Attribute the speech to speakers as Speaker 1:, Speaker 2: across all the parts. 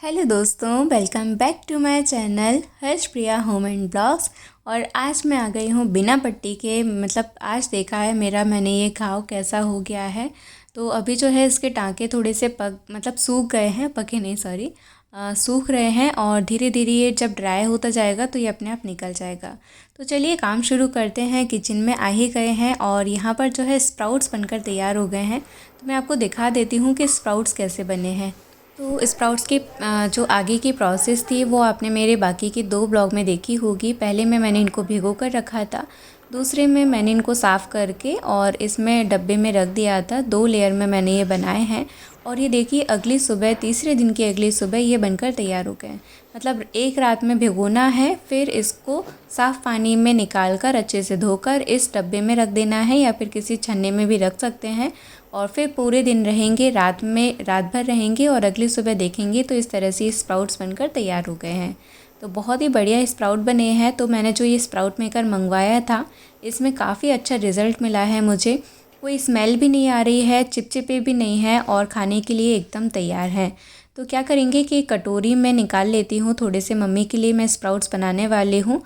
Speaker 1: Hello दोस्तों, welcome back to my channel Harshpriya home and blogs. और आज मैं आ गई हूँ बिना पट्टी के। आज देखा है मैंने ये घाव कैसा हो गया है। तो अभी जो है इसके टाँके थोड़े से सूख गए हैं, पके नहीं सॉरी, सूख रहे हैं। और धीरे धीरे ये जब ड्राई होता जाएगा तो ये अपने आप निकल जाएगा। तो चलिए काम शुरू करते हैं। किचन में आ ही गए हैं और यहाँ पर जो है स्प्राउट्स बनकर तैयार हो गए हैं। तो मैं आपको दिखा देती हूँ कि स्प्राउट्स कैसे बने हैं। तो स्प्राउट्स की जो आगे की प्रोसेस थी वो आपने मेरे बाकी के 2 ब्लॉग में देखी होगी। पहले में मैंने इनको भिगो कर रखा था, दूसरे में मैंने इनको साफ़ करके और इसमें डब्बे में रख दिया था। 2 लेयर में मैंने ये बनाए हैं। और ये देखिए अगली सुबह, तीसरे दिन की अगली सुबह ये बनकर तैयार हो गए। एक रात में भिगोना है, फिर इसको साफ़ पानी में निकाल कर अच्छे से धोकर इस डब्बे में रख देना है, या फिर किसी छन्ने में भी रख सकते हैं। और फिर पूरे दिन रहेंगे, रात भर रहेंगे और अगली सुबह देखेंगे तो इस तरह से स्प्राउट्स बनकर तैयार हो गए हैं। तो बहुत ही बढ़िया स्प्राउट बने हैं। तो मैंने जो ये स्प्राउट मेकर मंगवाया था, इसमें काफ़ी अच्छा रिज़ल्ट मिला है मुझे। कोई स्मेल भी नहीं आ रही है, चिपचिपे भी नहीं है और खाने के लिए एकदम तैयार है। तो क्या करेंगे कि कटोरी में निकाल लेती हूँ, थोड़े से मम्मी के लिए मैं स्प्राउट्स बनाने वाली हूँ।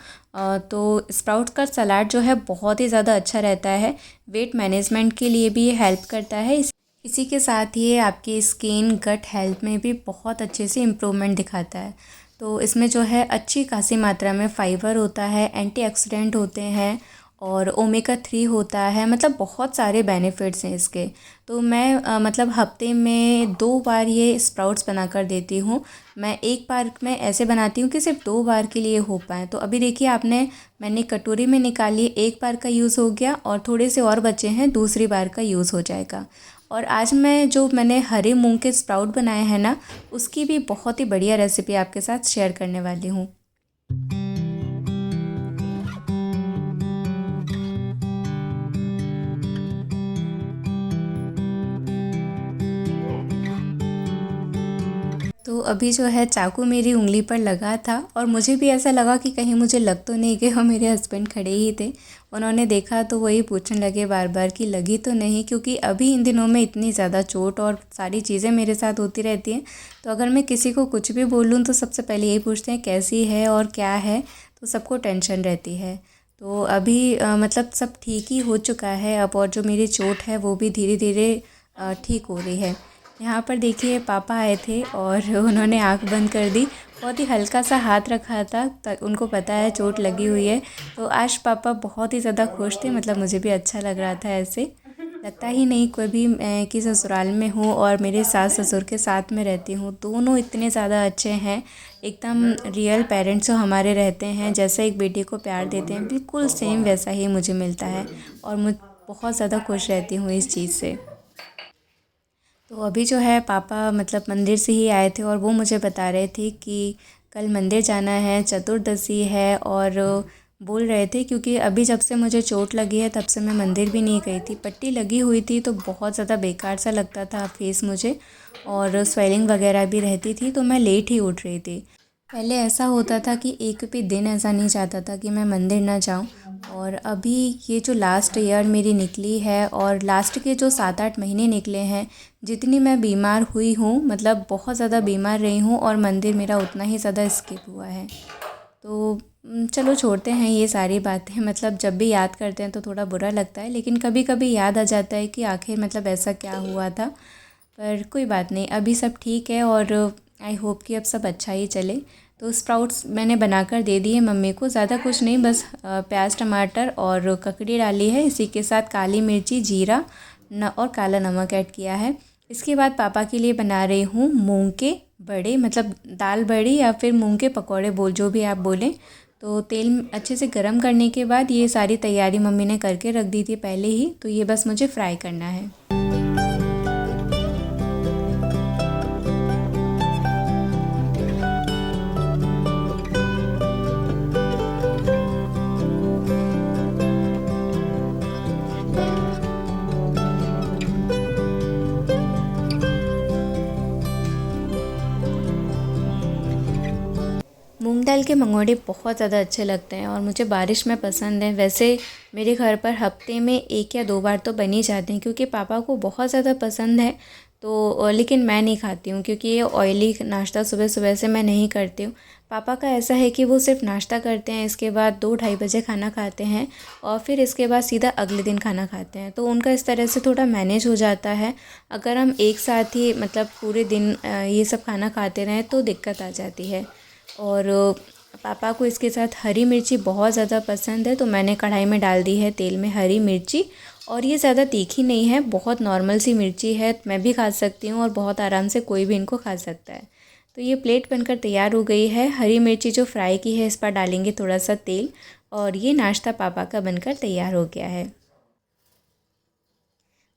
Speaker 1: तो स्प्राउट्स का सलाद जो है बहुत ही ज़्यादा अच्छा रहता है, वेट मैनेजमेंट के लिए भी ये हेल्प करता है। इसी के साथ ये आपकी स्किन गट हेल्थ में भी बहुत अच्छे से इम्प्रूवमेंट दिखाता है। तो इसमें जो है अच्छी खासी मात्रा में फाइबर होता है, एंटीऑक्सीडेंट होते हैं और ओमेगा 3 होता है। बहुत सारे बेनिफिट्स हैं इसके। तो मैं हफ्ते में 2 बार ये स्प्राउट्स बना कर देती हूँ। मैं एक बार में ऐसे बनाती हूँ कि सिर्फ 2 बार के लिए हो पाए। तो अभी देखिए मैंने कटोरी में निकाली, एक बार का यूज़ हो गया और थोड़े से और बचे हैं, दूसरी बार का यूज़ हो जाएगा। और आज मैंने हरे मूंग के स्प्राउट बनाए हैं ना, उसकी भी बहुत ही बढ़िया रेसिपी आपके साथ शेयर करने वाली हूँ। तो अभी जो है चाकू मेरी उंगली पर लगा था और मुझे भी ऐसा लगा कि कहीं मुझे लग तो नहीं गया। मेरे हस्बैंड खड़े ही थे, उन्होंने देखा तो वही पूछने लगे बार बार कि लगी तो नहीं, क्योंकि अभी इन दिनों में इतनी ज़्यादा चोट और सारी चीज़ें मेरे साथ होती रहती हैं। तो अगर मैं किसी को कुछ भी बोलूँ तो सबसे पहले यही पूछते हैं कैसी है और क्या है, तो सबको टेंशन रहती है। तो अभी सब ठीक ही हो चुका है अब, और जो मेरी चोट है वो भी धीरे धीरे ठीक हो रही है। यहाँ पर देखिए पापा आए थे और उन्होंने आंख बंद कर दी। बहुत ही हल्का सा हाथ रखा था, उनको पता है चोट लगी हुई है। तो आज पापा बहुत ही ज़्यादा खुश थे। मुझे भी अच्छा लग रहा था। ऐसे लगता ही नहीं कोई भी मैं कि ससुराल में हूँ और मेरे सास ससुर के साथ में रहती हूँ। दोनों इतने ज़्यादा अच्छे हैं, एकदम रियल पेरेंट्स जो हमारे रहते हैं, जैसे एक बेटे को प्यार देते हैं बिल्कुल सेम वैसा ही मुझे मिलता है। और मैं बहुत ज़्यादा खुश रहती हूँ इस चीज़ से। तो अभी जो है पापा मंदिर से ही आए थे और वो मुझे बता रहे थे कि कल मंदिर जाना है, चतुर्दशी है। और बोल रहे थे क्योंकि अभी जब से मुझे चोट लगी है तब से मैं मंदिर भी नहीं गई थी। पट्टी लगी हुई थी तो बहुत ज़्यादा बेकार सा लगता था फेस मुझे, और स्वेलिंग वगैरह भी रहती थी, तो मैं लेट ही उठ रही थी। पहले ऐसा होता था कि एक भी दिन ऐसा नहीं जाता था कि मैं मंदिर ना जाऊं। और अभी ये जो लास्ट ईयर मेरी निकली है और लास्ट के जो 7-8 महीने निकले हैं, जितनी मैं बीमार हुई हूँ, बहुत ज़्यादा बीमार रही हूँ और मंदिर मेरा उतना ही ज़्यादा स्किप हुआ है। तो चलो छोड़ते हैं ये सारी बातें। जब भी याद करते हैं तो थोड़ा बुरा लगता है, लेकिन कभी कभी याद आ जाता है कि आखिर ऐसा क्या हुआ था। पर कोई बात नहीं, अभी सब ठीक है और आई होप कि अब सब अच्छा ही चले। तो स्प्राउट्स मैंने बनाकर दे दिए मम्मी को, ज़्यादा कुछ नहीं, बस प्याज टमाटर और ककड़ी डाली है। इसी के साथ काली मिर्ची, जीरा और काला नमक ऐड किया है। इसके बाद पापा के लिए बना रही हूँ मूंग के बड़े, दाल बड़ी या फिर मूंग के पकौड़े जो भी आप बोलें। तो तेल अच्छे से गर्म करने के बाद ये सारी तैयारी मम्मी ने करके रख दी थी पहले ही, तो ये बस मुझे फ्राई करना है। मूंग दाल के मंगोड़े बहुत ज़्यादा अच्छे लगते हैं और मुझे बारिश में पसंद है। वैसे मेरे घर पर हफ्ते में 1 या 2 बार तो बन ही जाते हैं, क्योंकि पापा को बहुत ज़्यादा पसंद है। तो लेकिन मैं नहीं खाती हूँ क्योंकि ये ऑयली नाश्ता सुबह सुबह से मैं नहीं करती हूँ। पापा का ऐसा है कि वो सिर्फ नाश्ता करते हैं, इसके बाद 2-2:30 बजे खाना खाते हैं और फिर इसके बाद सीधा अगले दिन खाना खाते हैं। तो उनका इस तरह से थोड़ा मैनेज हो जाता है। अगर हम एक साथ ही मतलब पूरे दिन ये सब खाना खाते रहें तो दिक्कत आ जाती है। और पापा को इसके साथ हरी मिर्ची बहुत ज़्यादा पसंद है, तो मैंने कढ़ाई में डाल दी है तेल में हरी मिर्ची। और ये ज़्यादा तीखी नहीं है, बहुत नॉर्मल सी मिर्ची है, मैं भी खा सकती हूँ और बहुत आराम से कोई भी इनको खा सकता है। तो ये प्लेट बनकर तैयार हो गई है। हरी मिर्ची जो फ्राई की है इस पर डालेंगे थोड़ा सा तेल और ये नाश्ता पापा का बनकर तैयार हो गया है।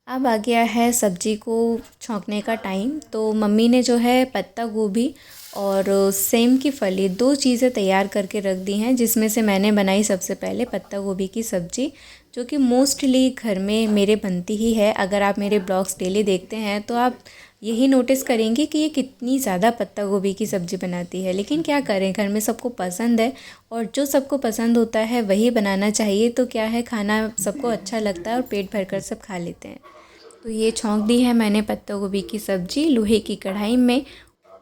Speaker 1: अब आ गया है सब्जी को छौंकने का टाइम। तो मम्मी ने जो है पत्ता गोभी और सेम की फली 2 चीज़ें तैयार करके रख दी हैं, जिसमें से मैंने बनाई सबसे पहले पत्ता गोभी की सब्ज़ी, जो कि मोस्टली घर में मेरे बनती ही है। अगर आप मेरे ब्लॉग्स डेली देखते हैं तो आप यही नोटिस करेंगे कि ये कितनी ज़्यादा पत्ता गोभी की सब्ज़ी बनाती है। लेकिन क्या करें, घर में सबको पसंद है और जो सबको पसंद होता है वही बनाना चाहिए। तो क्या है, खाना सबको अच्छा लगता है और पेट भरकर सब खा लेते हैं। तो ये छौंक दी है मैंने पत्ता गोभी की सब्ज़ी लोहे की कढ़ाई में।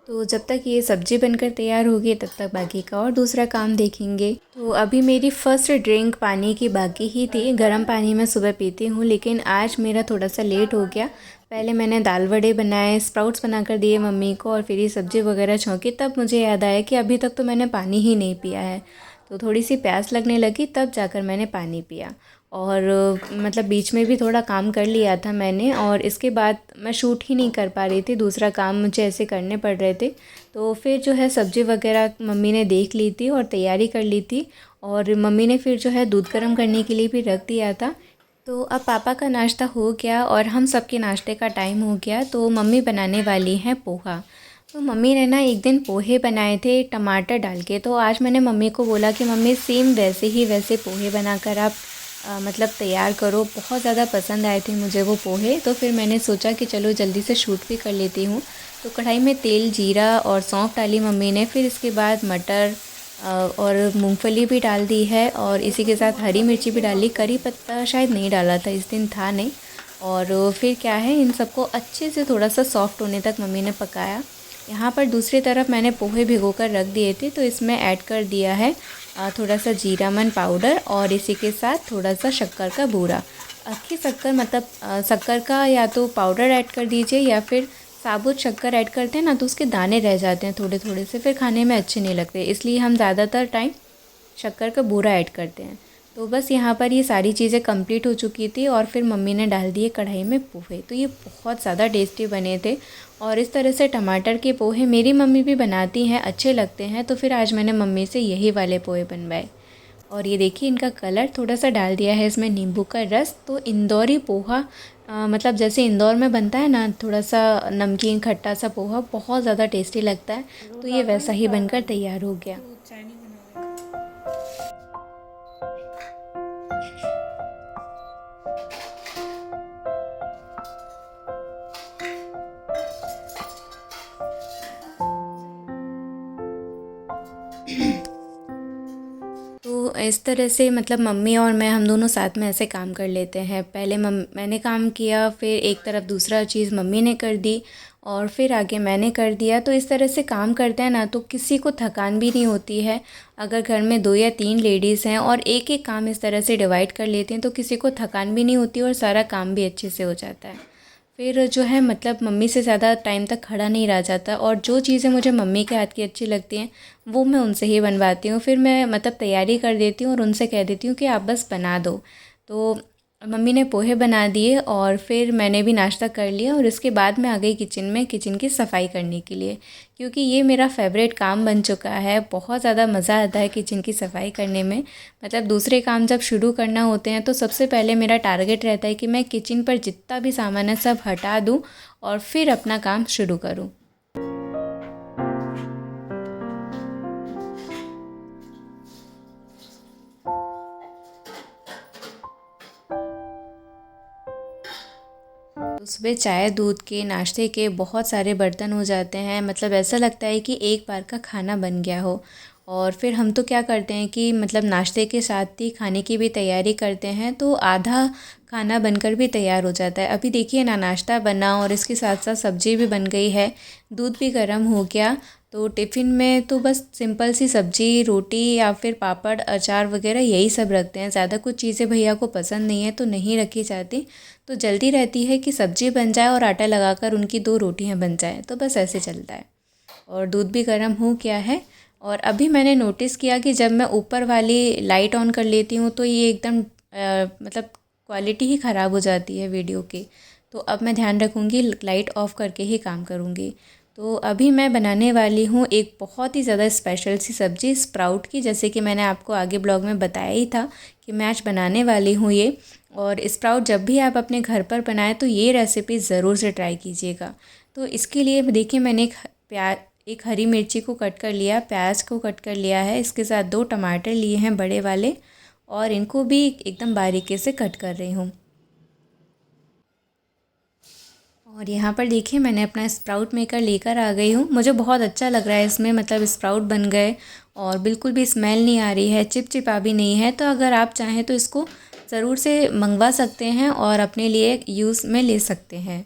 Speaker 1: तो जब तक ये सब्ज़ी बनकर तैयार होगी तब तक बाकी का और दूसरा काम देखेंगे। तो अभी मेरी फ़र्स्ट ड्रिंक पानी की बाकी ही थी। गर्म पानी मैं सुबह पीती हूँ, लेकिन आज मेरा थोड़ा सा लेट हो गया। पहले मैंने दाल वड़े बनाए, स्प्राउट्स बनाकर दिए मम्मी को और फिर ये सब्ज़ी वगैरह छौंकी। तब मुझे याद आया कि अभी तक तो मैंने पानी ही नहीं पिया है। तो थोड़ी सी प्यास लगने लगी, तब जाकर मैंने पानी पिया। और मतलब बीच में भी थोड़ा काम कर लिया था मैंने और इसके बाद मैं शूट ही नहीं कर पा रही थी, दूसरा काम मुझे ऐसे करने पड़ रहे थे। तो फिर जो है सब्ज़ी वगैरह मम्मी ने देख ली थी और तैयारी कर ली थी और मम्मी ने फिर जो है दूध गर्म करने के लिए भी रख दिया था। तो अब पापा का नाश्ता हो गया और हम सबके नाश्ते का टाइम हो गया। तो मम्मी बनाने वाली हैं पोहा। तो मम्मी ने ना एक दिन पोहे बनाए थे टमाटर डाल के। तो आज मैंने मम्मी को बोला कि मम्मी सेम वैसे ही वैसे पोहे बनाकर आप मतलब तैयार करो। बहुत ज़्यादा पसंद आए थे मुझे वो पोहे। तो फिर मैंने सोचा कि चलो जल्दी से शूट भी कर लेती हूँ। तो कढ़ाई में तेल, जीरा और सौंफ डाली मम्मी ने। फिर इसके बाद मटर और मूंगफली भी डाल दी है और इसी के साथ हरी मिर्ची भी डाली। करी पत्ता शायद नहीं डाला था, इस दिन था नहीं। और फिर क्या है, इन सबको अच्छे से थोड़ा सा सॉफ्ट होने तक मम्मी ने पकाया। यहाँ पर दूसरी तरफ मैंने पोहे भिगोकर रख दिए थे, तो इसमें ऐड कर दिया है थोड़ा सा जीरामन पाउडर और इसी के साथ थोड़ा सा शक्कर का बूरा। अक्खी शक्कर मतलब शक्कर का या तो पाउडर ऐड कर दीजिए या फिर साबुत शक्कर ऐड करते हैं ना तो उसके दाने रह जाते हैं थोड़े थोड़े से, फिर खाने में अच्छे नहीं लगते। इसलिए हम ज़्यादातर टाइम शक्कर का बूरा ऐड करते हैं। तो बस यहाँ पर ये सारी चीज़ें कंप्लीट हो चुकी थी और फिर मम्मी ने डाल दिए कढ़ाई में पोहे। तो ये बहुत ज़्यादा टेस्टी बने थे और इस तरह से टमाटर के पोहे मेरी मम्मी भी बनाती हैं, अच्छे लगते हैं। तो फिर आज मैंने मम्मी से यही वाले पोहे बनवाए। और ये देखिए इनका कलर थोड़ा सा डाल दिया है इसमें नींबू का रस। तो इंदौरी पोहा मतलब जैसे इंदौर में बनता है ना, थोड़ा सा नमकीन खट्टा सा पोहा, बहुत ज़्यादा टेस्टी लगता है। तो ये वैसा ही बनकर तैयार हो गया। तो इस तरह से मतलब मम्मी और मैं हम दोनों साथ में ऐसे काम कर लेते हैं। पहले मैंने काम किया, फिर एक तरफ दूसरा चीज़ मम्मी ने कर दी और फिर आगे मैंने कर दिया। तो इस तरह से काम करते हैं ना तो किसी को थकान भी नहीं होती है। अगर घर में 2 या 3 लेडीज़ हैं और एक एक काम इस तरह से डिवाइड कर लेती हैं तो किसी को थकान भी नहीं होती और सारा काम भी अच्छे से हो जाता है। फिर जो है मतलब मम्मी से ज़्यादा टाइम तक खड़ा नहीं रहा जाता और जो चीज़ें मुझे मम्मी के हाथ की अच्छी लगती हैं वो मैं उनसे ही बनवाती हूँ। फिर मैं मतलब तैयारी कर देती हूँ और उनसे कह देती हूँ कि आप बस बना दो। तो मम्मी ने पोहे बना दिए और फिर मैंने भी नाश्ता कर लिया और इसके बाद मैं आ गई किचन में किचन की सफाई करने के लिए, क्योंकि ये मेरा फेवरेट काम बन चुका है। बहुत ज़्यादा मज़ा आता है किचन की सफाई करने में। मतलब दूसरे काम जब शुरू करना होते हैं तो सबसे पहले मेरा टारगेट रहता है कि मैं किचन पर जितना भी सामान है सब हटा दूँ और फिर अपना काम शुरू करूँ। तो सुबह चाय, दूध के, नाश्ते के बहुत सारे बर्तन हो जाते हैं। मतलब ऐसा लगता है कि एक बार का खाना बन गया हो। और फिर हम तो क्या करते हैं कि मतलब नाश्ते के साथ ही खाने की भी तैयारी करते हैं, तो आधा खाना बनकर भी तैयार हो जाता है। अभी देखिए ना, नाश्ता बना और इसके साथ साथ सब्ज़ी भी बन गई है, दूध भी गर्म हो गया। तो टिफ़िन में तो बस सिंपल सी सब्ज़ी, रोटी या फिर पापड़, अचार वगैरह यही सब रखते हैं। ज़्यादा कुछ चीज़ें भैया को पसंद नहीं है तो नहीं रखी जाती। तो जल्दी रहती है कि सब्ज़ी बन जाए और आटा लगाकर उनकी 2 रोटियां बन जाए, तो बस ऐसे चलता है। और दूध भी गर्म हो गया है। और अभी मैंने नोटिस किया कि जब मैं ऊपर वाली लाइट ऑन कर लेती हूँ तो ये एकदम मतलब क्वालिटी ही ख़राब हो जाती है वीडियो की। तो अब मैं ध्यान रखूँगी, लाइट ऑफ़ करके ही काम करूँगी। तो अभी मैं बनाने वाली हूँ एक बहुत ही ज़्यादा स्पेशल सी सब्ज़ी स्प्राउट की, जैसे कि मैंने आपको आगे ब्लॉग में बताया ही था कि मैं आज बनाने वाली हूँ ये। और स्प्राउट जब भी आप अपने घर पर बनाएं तो ये रेसिपी ज़रूर से ट्राई कीजिएगा। तो इसके लिए देखिए, मैंने एक हरी मिर्ची को कट कर लिया, प्याज को कट कर लिया है, इसके साथ 2 टमाटर लिए हैं बड़े वाले और इनको भी एकदम बारीकी से कट कर रही हूँ। और यहाँ पर देखिए, मैंने अपना स्प्राउट मेकर लेकर आ गई हूँ। मुझे बहुत अच्छा लग रहा है इसमें, मतलब स्प्राउट बन गए और बिल्कुल भी स्मेल नहीं आ रही है, चिपचिपा भी नहीं है। तो अगर आप चाहें तो इसको ज़रूर से मंगवा सकते हैं और अपने लिए यूज़ में ले सकते हैं।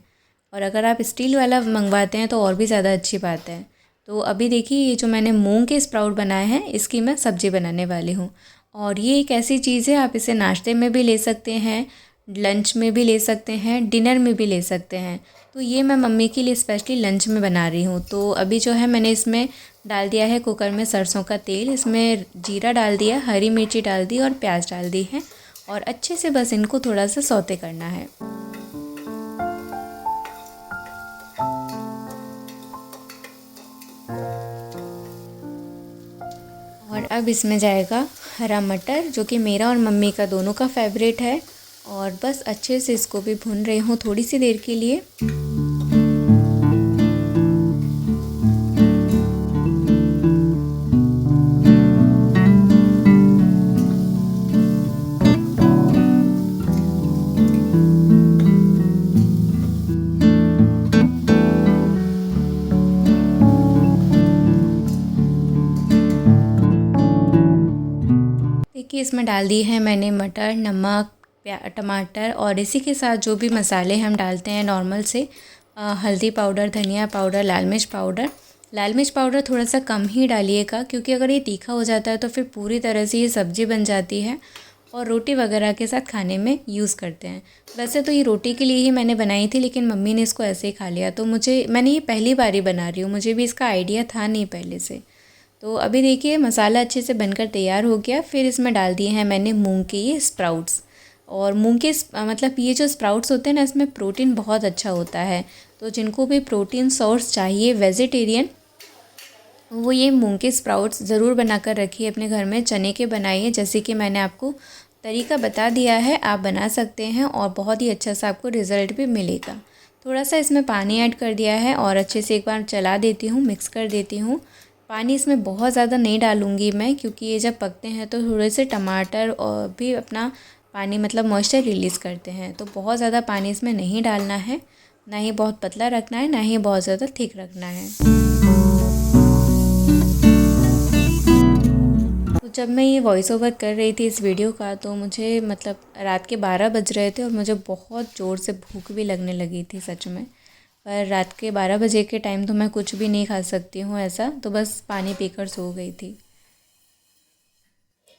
Speaker 1: और अगर आप स्टील वाला मंगवाते हैं तो और भी ज़्यादा अच्छी बात है। तो अभी देखिए, ये जो मैंने मूंग के स्प्राउट बनाए हैं इसकी मैं सब्ज़ी बनाने वाली हूँ। और ये एक ऐसी चीज़ है, आप इसे नाश्ते में भी ले सकते हैं, लंच में भी ले सकते हैं, डिनर में भी ले सकते हैं। तो ये मैं मम्मी के लिए स्पेशली लंच में बना रही हूँ। तो अभी जो है मैंने इसमें डाल दिया है कुकर में सरसों का तेल, इसमें जीरा डाल दिया, हरी मिर्ची डाल दी और प्याज डाल दी है। और अच्छे से बस इनको थोड़ा सा सौते करना है। और अब इसमें जाएगा हरा मटर, जो कि मेरा और मम्मी का दोनों का फेवरेट है। और बस अच्छे से इसको भी भून रही हूँ थोड़ी सी देर के लिए। देखिए, इसमें डाल दी है मैंने मटर, नमक, टमाटर और इसी के साथ जो भी मसाले हम डालते हैं नॉर्मल से, हल्दी पाउडर, धनिया पाउडर, लाल मिर्च पाउडर। लाल मिर्च पाउडर थोड़ा सा कम ही डालिएगा, क्योंकि अगर ये तीखा हो जाता है तो फिर पूरी तरह से ये सब्ज़ी बन जाती है और रोटी वगैरह के साथ खाने में यूज़ करते हैं। वैसे तो ये रोटी के लिए ही मैंने बनाई थी, लेकिन मम्मी ने इसको ऐसे ही खा लिया। तो मैंने ये पहली बार ही बना रही हूँ, मुझे भी इसका आइडिया था नहीं पहले से। तो अभी देखिए, मसाला अच्छे से बनकर तैयार हो गया। फिर इसमें डाल दिए हैं मैंने मूंग के ये स्प्राउट्स। और मूंग के मतलब ये जो स्प्राउट्स होते हैं ना, इसमें प्रोटीन बहुत अच्छा होता है। तो जिनको भी प्रोटीन सोर्स चाहिए वेजिटेरियन, वो ये मूंग के स्प्राउट्स ज़रूर बनाकर रखिए अपने घर में। चने के बनाइए, जैसे कि मैंने आपको तरीका बता दिया है, आप बना सकते हैं और बहुत ही अच्छा सा आपको रिज़ल्ट भी मिलेगा। थोड़ा सा इसमें पानी ऐड कर दिया है और अच्छे से एक बार चला देती हूँ, मिक्स कर देती हूँ। पानी इसमें बहुत ज़्यादा नहीं डालूँगी मैं, क्योंकि ये जब पकते हैं तो थोड़े से टमाटर और भी अपना पानी मतलब मॉइस्चर रिलीज़ करते हैं। तो बहुत ज़्यादा पानी इसमें नहीं डालना है, ना ही बहुत पतला रखना है, ना ही बहुत ज़्यादा थिक रखना है। तो जब मैं ये वॉइस ओवर कर रही थी इस वीडियो का, तो मुझे मतलब रात के 12 बज रहे थे और मुझे बहुत ज़ोर से भूख भी लगने लगी थी सच में। पर रात के 12 बजे के टाइम तो मैं कुछ भी नहीं खा सकती हूँ ऐसा, तो बस पानी पीकर सो गई थी।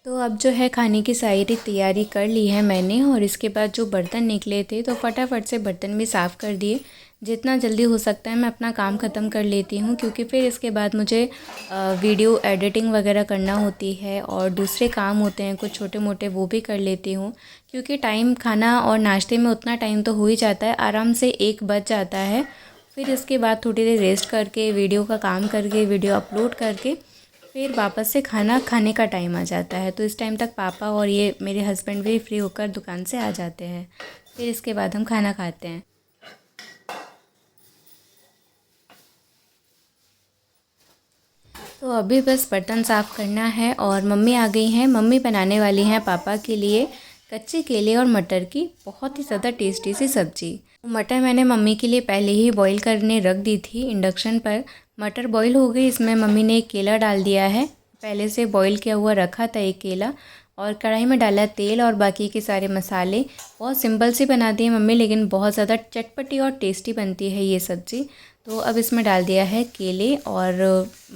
Speaker 1: तो अब जो है खाने की सारी तैयारी कर ली है मैंने, और इसके बाद जो बर्तन निकले थे तो फटाफट से बर्तन भी साफ़ कर दिए। जितना जल्दी हो सकता है मैं अपना काम ख़त्म कर लेती हूँ, क्योंकि फिर इसके बाद मुझे वीडियो एडिटिंग वगैरह करना होती है और दूसरे काम होते हैं कुछ छोटे मोटे, वो भी कर लेती हूँ। क्योंकि टाइम खाना और नाश्ते में उतना टाइम तो हो ही जाता है, आराम से 1 बज जाता है। फिर इसके बाद थोड़ी देर रेस्ट करके, वीडियो का काम करके, वीडियो अपलोड करके फिर वापस से खाना खाने का टाइम आ जाता है। तो इस टाइम तक पापा और ये मेरे हस्बैंड भी फ्री होकर दुकान से आ जाते हैं। फिर इसके बाद हम खाना खाते हैं। तो अभी बस बर्तन साफ़ करना है और मम्मी आ गई हैं। मम्मी बनाने वाली हैं पापा के लिए कच्चे केले और मटर की बहुत ही ज़्यादा टेस्टी सी सब्ज़ी। मटर मैंने मम्मी के लिए पहले ही बॉईल करने रख दी थी इंडक्शन पर। मटर बॉईल हो गई, इसमें मम्मी ने एक केला डाल दिया है, पहले से बॉईल किया हुआ रखा था एक केला, और कढ़ाई में डाला तेल और बाकी के सारे मसाले। बहुत सिंपल सी बनाती है मम्मी, लेकिन बहुत ज़्यादा चटपटी और टेस्टी बनती है ये सब्ज़ी। तो अब इसमें डाल दिया है केले और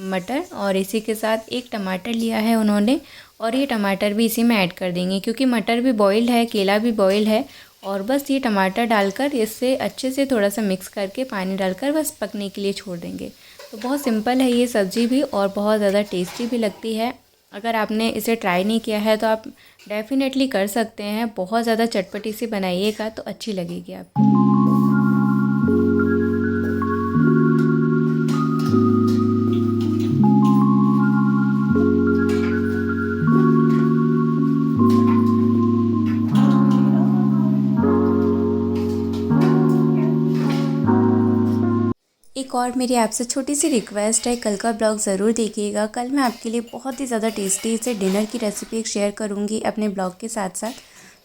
Speaker 1: मटर, और इसी के साथ एक टमाटर लिया है उन्होंने, और ये टमाटर भी इसी में ऐड कर देंगे क्योंकि मटर भी बॉइल्ड है, केला भी बॉइल्ड है। और बस ये टमाटर डालकर इससे अच्छे से थोड़ा सा मिक्स करके पानी डालकर बस पकने के लिए छोड़ देंगे। तो बहुत सिंपल है ये सब्ज़ी भी, और बहुत ज़्यादा टेस्टी भी लगती है। अगर आपने इसे ट्राई नहीं किया है तो आप डेफ़िनेटली कर सकते हैं। बहुत ज़्यादा चटपटी सी बनाइएगा तो अच्छी लगेगी आपको। एक और मेरी आपसे छोटी सी रिक्वेस्ट है, कल का ब्लॉग ज़रूर देखिएगा। कल मैं आपके लिए बहुत ही ज़्यादा टेस्टी से डिनर की रेसिपी शेयर करूँगी अपने ब्लॉग के साथ साथ।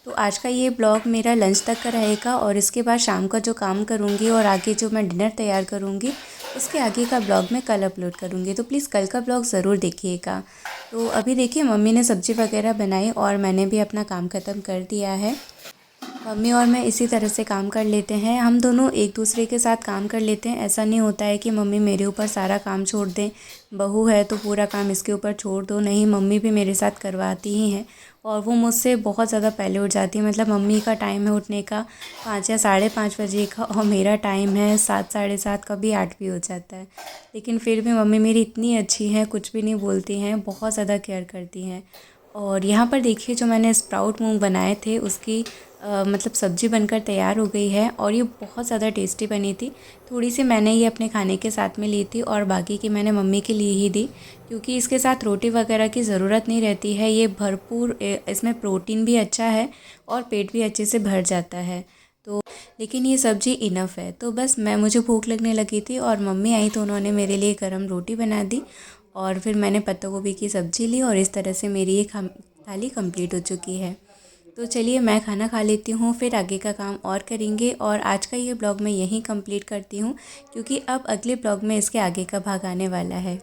Speaker 1: तो आज का ये ब्लॉग मेरा लंच तक का रहेगा, और इसके बाद शाम का जो काम करूँगी और आगे जो मैं डिनर तैयार करूँगी उसके आगे का ब्लॉग मैं कल अपलोड करूँगी। तो प्लीज़ कल का ब्लॉग ज़रूर देखिएगा। तो अभी देखिए मम्मी ने सब्ज़ी वगैरह बनाई और मैंने भी अपना काम ख़त्म कर दिया है। मम्मी और मैं इसी तरह से काम कर लेते हैं, हम दोनों एक दूसरे के साथ काम कर लेते हैं। ऐसा नहीं होता है कि मम्मी मेरे ऊपर सारा काम छोड़ दें, बहू है तो पूरा काम इसके ऊपर छोड़ दो, नहीं, मम्मी भी मेरे साथ करवाती ही हैं। और वो मुझसे बहुत ज़्यादा पहले उठ जाती है, मतलब मम्मी का टाइम है उठने का 5 या 5:30 बजे का, और मेरा टाइम है 7, 7:30, कभी 8 भी हो जाता है। लेकिन फिर भी मम्मी मेरी इतनी अच्छी हैं, कुछ भी नहीं बोलती हैं, बहुत ज़्यादा केयर करती हैं। और यहाँ पर देखिए जो मैंने स्प्राउट मूंग बनाए थे उसकी मतलब सब्ज़ी बनकर तैयार हो गई है, और ये बहुत ज़्यादा टेस्टी बनी थी। थोड़ी सी मैंने ये अपने खाने के साथ में ली थी और बाकी की मैंने मम्मी के लिए ही दी, क्योंकि इसके साथ रोटी वगैरह की ज़रूरत नहीं रहती है। ये भरपूर इसमें प्रोटीन भी अच्छा है और पेट भी अच्छे से भर जाता है। तो लेकिन ये सब्ज़ी इनफ है। तो बस मुझे भूख लगने लगी थी और मम्मी आई तो उन्होंने मेरे लिए गरम रोटी बना दी, और फिर मैंने पत्ता गोभी की सब्ज़ी ली, और इस तरह से मेरी ये थाली कंप्लीट हो चुकी है। तो चलिए मैं खाना खा लेती हूँ, फिर आगे का काम और करेंगे। और आज का ये ब्लॉग मैं यहीं कंप्लीट करती हूँ, क्योंकि अब अगले ब्लॉग में इसके आगे का भाग आने वाला है।